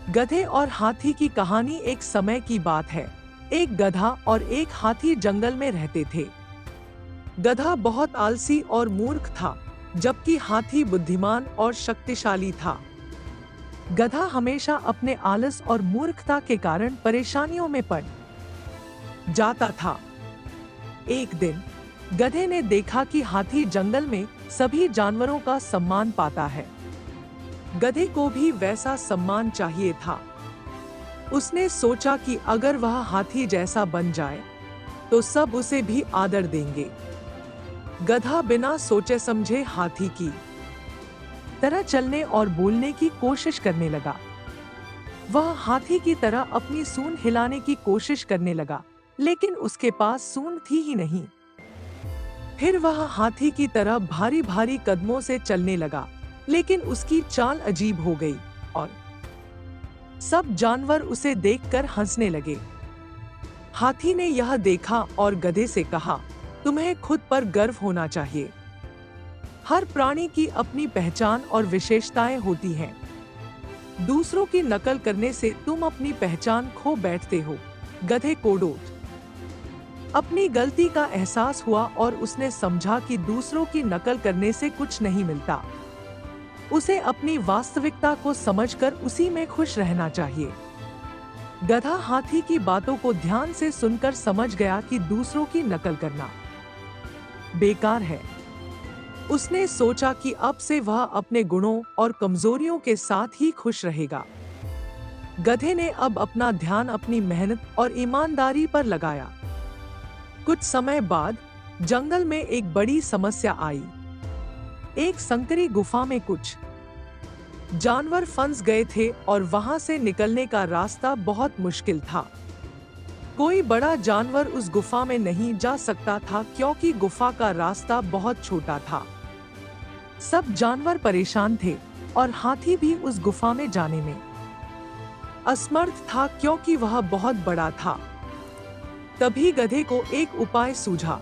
गधे और हाथी की कहानी एक समय की बात है। एक गधा और एक हाथी जंगल में रहते थे। गधा बहुत आलसी और मूर्ख था, जबकि हाथी बुद्धिमान और शक्तिशाली था। गधा हमेशा अपने आलस और मूर्खता के कारण परेशानियों में पड़ जाता था। एक दिन गधे ने देखा कि हाथी जंगल में सभी जानवरों का सम्मान पाता है। गधे को भी वैसा सम्मान चाहिए था। उसने सोचा कि अगर वह हाथी जैसा बन जाए तो सब उसे भी आदर देंगे। गधा बिना सोचे समझे हाथी की तरह चलने और बोलने की कोशिश करने लगा। वह हाथी की तरह अपनी सूंड हिलाने की कोशिश करने लगा, लेकिन उसके पास सूंड थी ही नहीं। फिर वह हाथी की तरह भारी भारी कदमों से चलने लगा, लेकिन उसकी चाल अजीब हो गई और सब जानवर उसे देखकर हंसने लगे। हाथी ने यह देखा और गधे से कहा, तुम्हें खुद पर गर्व होना चाहिए। हर प्राणी की अपनी पहचान और विशेषताएं होती हैं। दूसरों की नकल करने से तुम अपनी पहचान खो बैठते हो। गधे को अपनी गलती का एहसास हुआ और उसने समझा कि दूसरों की नकल करने से कुछ नहीं मिलता। उसे अपनी वास्तविकता को समझकर उसी में खुश रहना चाहिए। गधा हाथी की बातों को ध्यान से सुनकर समझ गया कि दूसरों की नकल करना बेकार है। उसने सोचा कि अब से वह अपने गुणों और कमजोरियों के साथ ही खुश रहेगा। गधे ने अब अपना ध्यान अपनी मेहनत और ईमानदारी पर लगाया। कुछ समय बाद जंगल में एक बड़ी समस्या आई। एक संकरी गुफा में कुछ जानवर फंस गए थे और वहां से निकलने का रास्ता बहुत मुश्किल था। कोई बड़ा जानवर उस गुफा में नहीं जा सकता था क्योंकि गुफा का रास्ता बहुत छोटा था। सब जानवर परेशान थे और हाथी भी उस गुफा में जाने में असमर्थ था क्योंकि वह बहुत बड़ा था। तभी गधे को एक उपाय सूझा।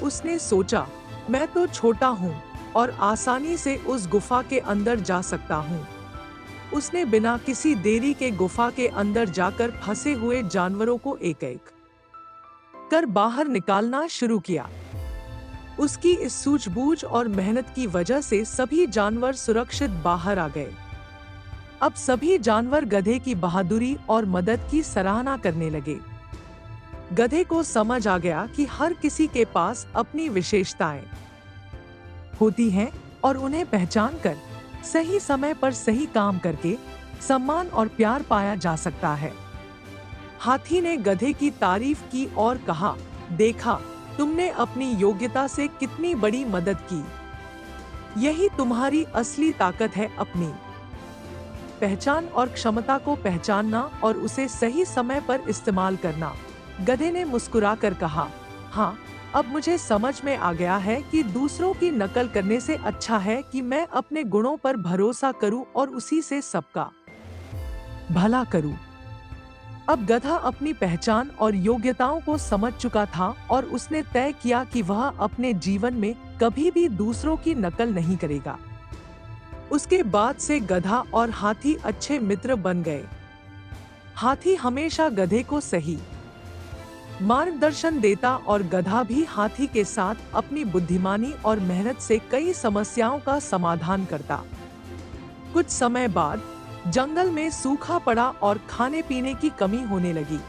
उसने सोचा, मैं तो छोटा हूँ और आसानी से उस गुफा के अंदर जा सकता हूँ। उसने बिना किसी देरी के गुफा के अंदर जाकर फंसे हुए जानवरों को एक एक कर बाहर निकालना शुरू किया। उसकी इस सूझबूझ और मेहनत की वजह से सभी जानवर सुरक्षित बाहर आ गए। अब सभी जानवर गधे की बहादुरी और मदद की सराहना करने लगे। गधे को समझ आ गया कि हर किसी के पास अपनी विशेषताएं होती हैं और उन्हें पहचान कर सही समय पर सही काम करके सम्मान और प्यार पाया जा सकता है। हाथी ने गधे की तारीफ की और कहा, देखा, तुमने अपनी योग्यता से कितनी बड़ी मदद की। यही तुम्हारी असली ताकत है, अपनी पहचान और क्षमता को पहचानना और उसे सही समय पर इस्तेमाल करना। गधे ने मुस्कुराकर कहा, हाँ, अब मुझे समझ में आ गया है कि दूसरों की नकल करने से अच्छा है कि मैं अपने गुणों पर भरोसा करूं और उसी से सबका भला करूं। अब गधा अपनी पहचान और योग्यताओं को समझ चुका था और उसने तय किया कि वह अपने जीवन में कभी भी दूसरों की नकल नहीं करेगा। उसके बाद से गधा और हाथी अच्छे मित्र बन गए। हाथी हमेशा गधे को सही मार्गदर्शन देता और गधा भी हाथी के साथ अपनी बुद्धिमानी और मेहनत से कई समस्याओं का समाधान करता। कुछ समय बाद जंगल में सूखा पड़ा और खाने पीने की कमी होने लगी।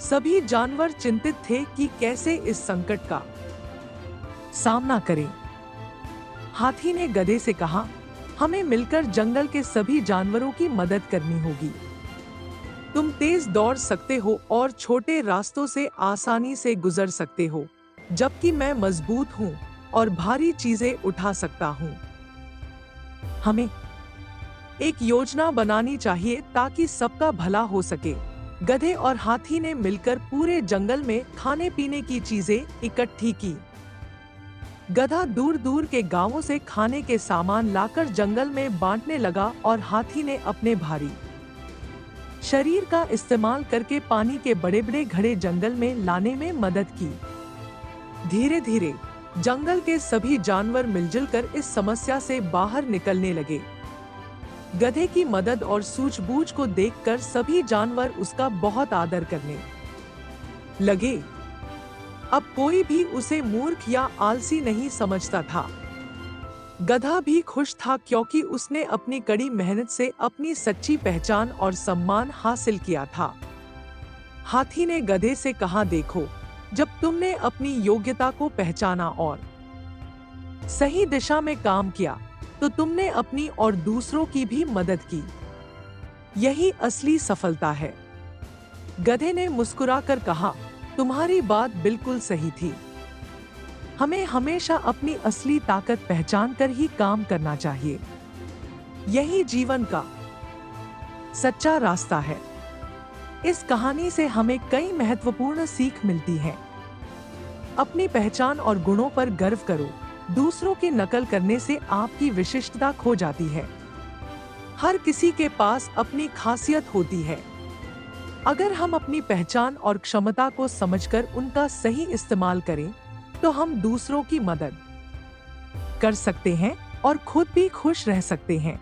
सभी जानवर चिंतित थे कि कैसे इस संकट का सामना करें। हाथी ने गधे से कहा, हमें मिलकर जंगल के सभी जानवरों की मदद करनी होगी। तुम तेज दौड़ सकते हो और छोटे रास्तों से आसानी से गुजर सकते हो, जबकि मैं मजबूत हूँ और भारी चीजें उठा सकता हूँ। हमें एक योजना बनानी चाहिए ताकि सबका भला हो सके। गधे और हाथी ने मिलकर पूरे जंगल में खाने पीने की चीजें इकट्ठी की। गधा दूर दूर के गांवों से खाने के सामान लाकर जंगल में बांटने लगा और हाथी ने अपने भारी शरीर का इस्तेमाल करके पानी के बड़े बड़े घड़े जंगल में लाने में मदद की। धीरे धीरे जंगल के सभी जानवर मिलजुल कर इस समस्या से बाहर निकलने लगे। गधे की मदद और सूझबूझ को देखकर सभी जानवर उसका बहुत आदर करने लगे। अब कोई भी उसे मूर्ख या आलसी नहीं समझता था। गधा भी खुश था क्योंकि उसने अपनी कड़ी मेहनत से अपनी सच्ची पहचान और सम्मान हासिल किया था। हाथी ने गधे से कहा, देखो, जब तुमने अपनी योग्यता को पहचाना और सही दिशा में काम किया तो तुमने अपनी और दूसरों की भी मदद की। यही असली सफलता है। गधे ने मुस्कुराकर कहा, तुम्हारी बात बिल्कुल सही थी। हमें हमेशा अपनी असली ताकत पहचान कर ही काम करना चाहिए। यही जीवन का सच्चा रास्ता है। इस कहानी से हमें कई महत्वपूर्ण सीख मिलती है। अपनी पहचान और गुणों पर गर्व करो। दूसरों की नकल करने से आपकी विशिष्टता खो जाती है। हर किसी के पास अपनी खासियत होती है। अगर हम अपनी पहचान और क्षमता को समझकर उनका सही इस्तेमाल करें तो हम दूसरों की मदद कर सकते हैं और खुद भी खुश रह सकते हैं।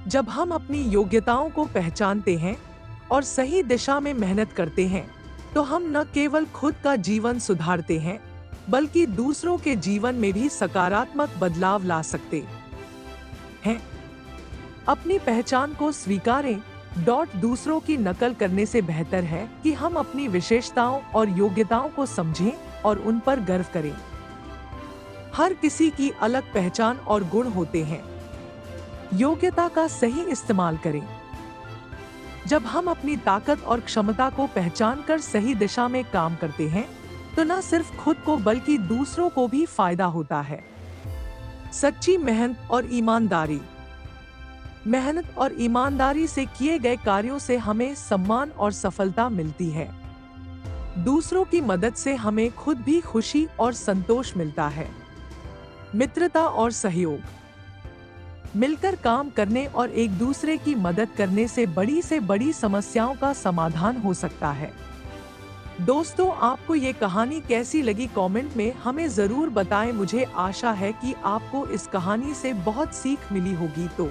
जब हम अपनी योग्यताओं को पहचानते हैं और सही दिशा में मेहनत करते हैं तो हम न केवल खुद का जीवन सुधारते हैं बल्कि दूसरों के जीवन में भी सकारात्मक बदलाव ला सकते हैं। अपनी पहचान को स्वीकारें। दूसरों की नकल करने से बेहतर है कि हम अपनी विशेषताओं और योग्यताओं को समझें और उन पर गर्व करें। हर किसी की अलग पहचान और गुण होते हैं। योग्यता का सही इस्तेमाल करें। जब हम अपनी ताकत और क्षमता को पहचान कर सही दिशा में काम करते हैं तो न सिर्फ खुद को बल्कि दूसरों को भी फायदा होता है। सच्ची मेहनत और ईमानदारी। मेहनत और ईमानदारी से किए गए कार्यों से हमें सम्मान और सफलता मिलती है। दूसरों की मदद से हमें खुद भी खुशी और संतोष मिलता है। मित्रता और सहयोग। मिलकर काम करने और एक दूसरे की मदद करने से बड़ी समस्याओं का समाधान हो सकता है। दोस्तों, आपको ये कहानी कैसी लगी कमेंट में हमें जरूर बताएं। मुझे आशा है कि आपको इस कहानी से बहुत सीख मिली होगी। तो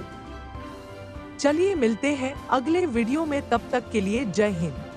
चलिए मिलते हैं अगले वीडियो में, तब तक के लिए जय हिंद।